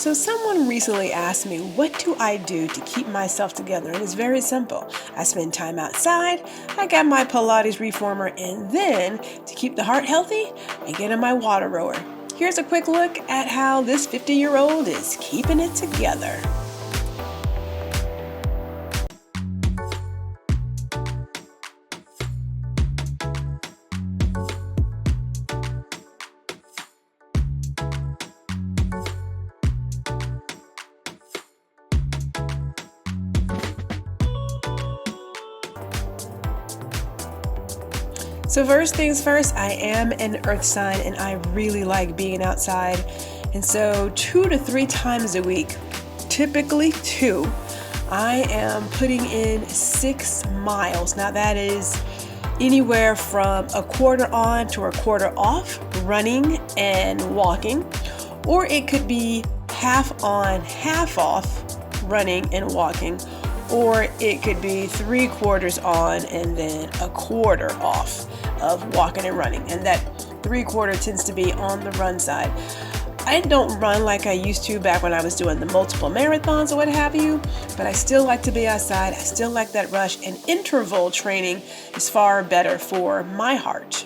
So someone recently asked me, what do I do to keep myself together? And it's very simple. I spend time outside, I got my Pilates Reformer, and then to keep the heart healthy, I get in my WaterRower. Here's a quick look at how this 50-year-old is keeping it together. So first things first, I am an earth sign and I really like being outside. And so 2 to 3 times a week, typically 2, I am putting in 6 miles. Now that is anywhere from a quarter on to a quarter off, running and walking, or it could be half on, half off, running and walking, or it could be 3/4 on and then a quarter off of walking and running, and that 3/4 tends to be on the run side. I don't run like I used to back when I was doing the multiple marathons or what have you, but I still like to be outside. I still like that rush, and interval training is far better for my heart.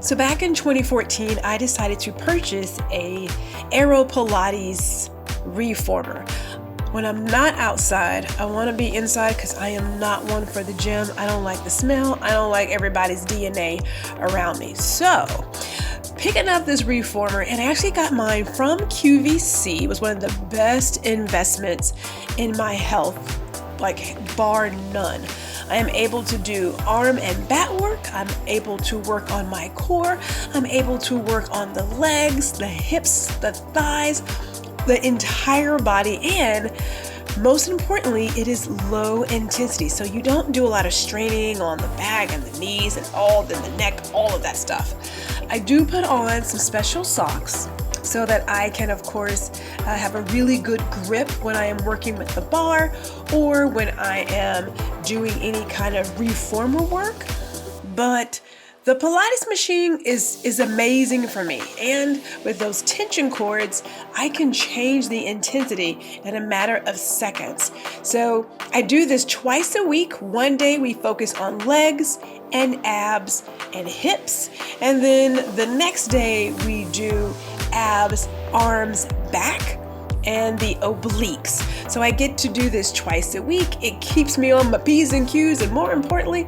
So back in 2014, I decided to purchase a AeroPilates Reformer. When I'm not outside, I want to be inside because I am not one for the gym. I don't like the smell. I don't like everybody's DNA around me. So picking up this Reformer, and I actually got mine from QVC. It was one of the best investments in my health, like bar none. I am able to do arm and back work. I'm able to work on my core. I'm able to work on the legs, the hips, the thighs, the entire body, and most importantly, it is low intensity. So you don't do a lot of straining on the back and the knees and the neck, all of that stuff. I do put on some special socks so that I can, of course, have a really good grip when I am working with the bar or when I am doing any kind of reformer work. But the Pilates machine is amazing for me. And with those tension cords, I can change the intensity in a matter of seconds. So I do this twice a week. One day we focus on legs and abs and hips. And then the next day we do abs, arms, back, and the obliques. So I get to do this twice a week. It keeps me on my P's and Q's, and more importantly,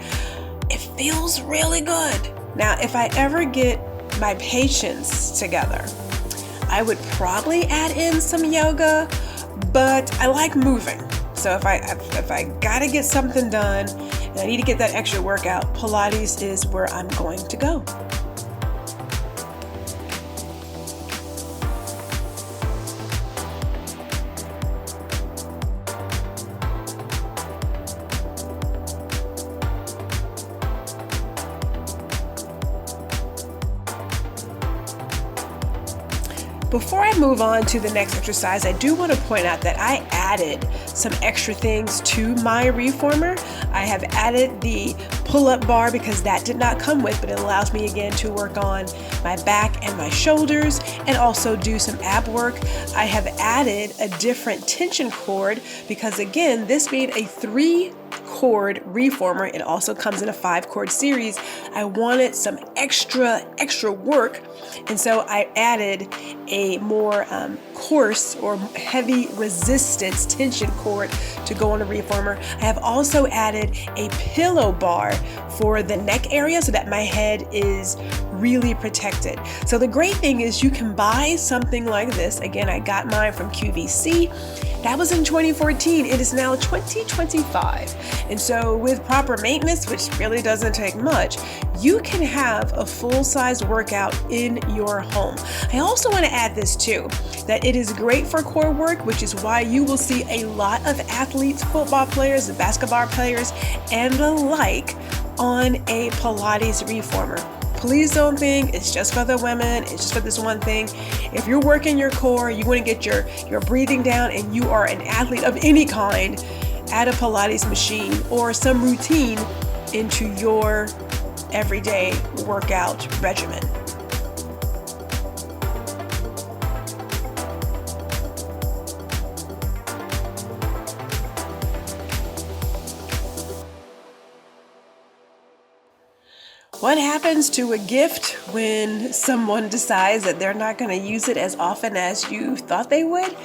it feels really good. Now, if I ever get my patients together, I would probably add in some yoga, but I like moving. So if I gotta get something done and I need to get that extra workout, Pilates is where I'm going to go. Before I move on to the next exercise, I do want to point out that I added some extra things to my Reformer. I have added the pull-up bar because that did not come with, but it allows me again to work on my back and my shoulders and also do some ab work. I have added a different tension cord because again, this being a 3-cord Reformer, it also comes in a 5-cord series. I wanted some extra work, and so I added a more coarse or heavy resistance tension cord to go on a Reformer. I have also added a pillow bar for the neck area so that my head is really protected. So the great thing is you can buy something like this. Again, I got mine from QVC. That was in 2014. It is now 2025. And so with proper maintenance, which really doesn't take much, you can have a full-size workout in your home. I also want to add this too, that it is great for core work, which is why you will see a lot of athletes, football players, basketball players, and the like on a Pilates Reformer. Please don't think it's just for the women, it's just for this one thing. If you're working your core, you want to get your breathing down, and you are an athlete of any kind, add a Pilates machine or some routine into your everyday workout regimen. What happens to a gift when someone decides that they're not going to use it as often as you thought they would?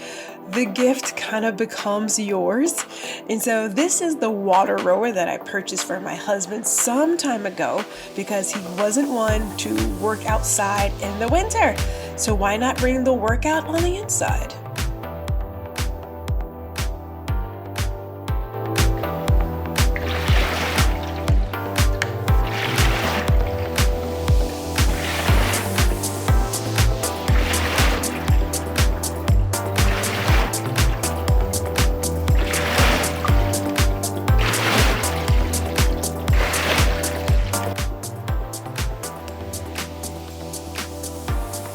The gift kind of becomes yours. And so this is the WaterRower that I purchased for my husband some time ago because he wasn't one to work outside in the winter. So why not bring the workout on the inside?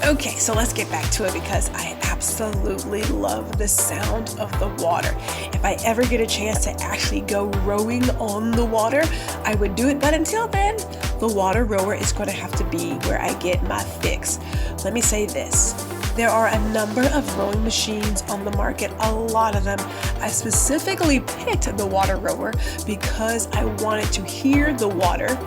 Okay, so let's get back to it because I absolutely love the sound of the water. If I ever get a chance to actually go rowing on the water, I would do it. But until then, the WaterRower is going to have to be where I get my fix. Let me say this. There are a number of rowing machines on the market, a lot of them. I specifically picked the WaterRower because I wanted to hear the water,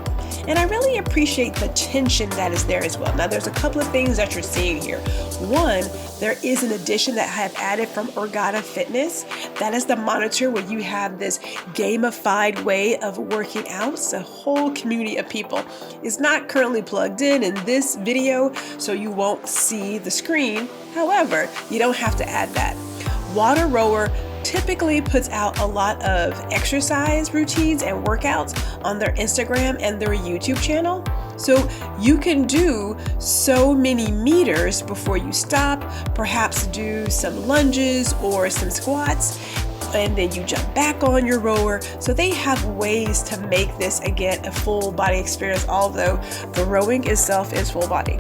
and I really appreciate the tension that is there as well. Now, there's a couple of things that you're seeing here. One, there is an addition that I have added from Fitness. That is the monitor where you have this gamified way of working out. It's a whole community of people. It's not currently plugged in this video, so you won't see the screen. However, you don't have to add that. WaterRower typically puts out a lot of exercise routines and workouts on their Instagram and their YouTube channel. So you can do so many meters before you stop, perhaps do some lunges or some squats, and then you jump back on your rower. So they have ways to make this, again, a full body experience, although the rowing itself is full body.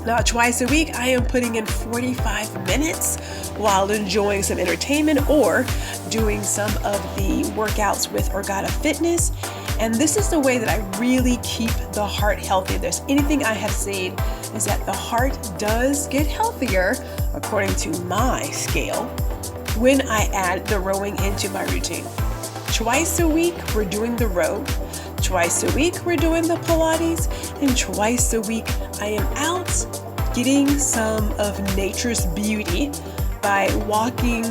Now, twice a week, I am putting in 45 minutes while enjoying some entertainment or doing some of the workouts with Fitness. And this is the way that I really keep the heart healthy. If there's anything I have seen, is that the heart does get healthier, according to my scale, when I add the rowing into my routine. Twice a week, we're doing the row. Twice a week, we're doing the Pilates, and twice a week, I am out getting some of nature's beauty by walking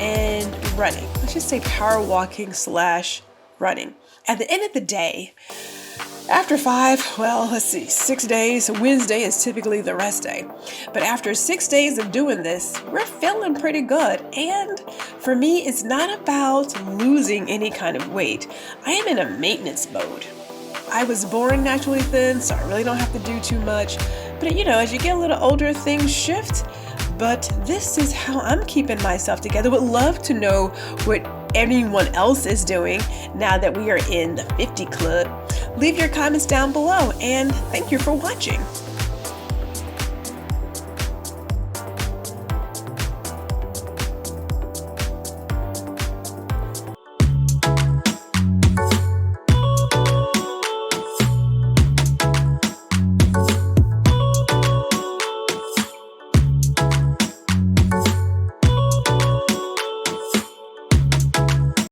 and running. Let's just say power walking / running. At the end of the day, after 6 days, Wednesday is typically the rest day. But after 6 days of doing this, we're feeling pretty good. And for me, it's not about losing any kind of weight. I am in a maintenance mode. I was born naturally thin, so I really don't have to do too much. But as you get a little older, things shift. But this is how I'm keeping myself together. Would love to know what anyone else is doing now that we are in the 50 club. Leave your comments down below, and thank you for watching.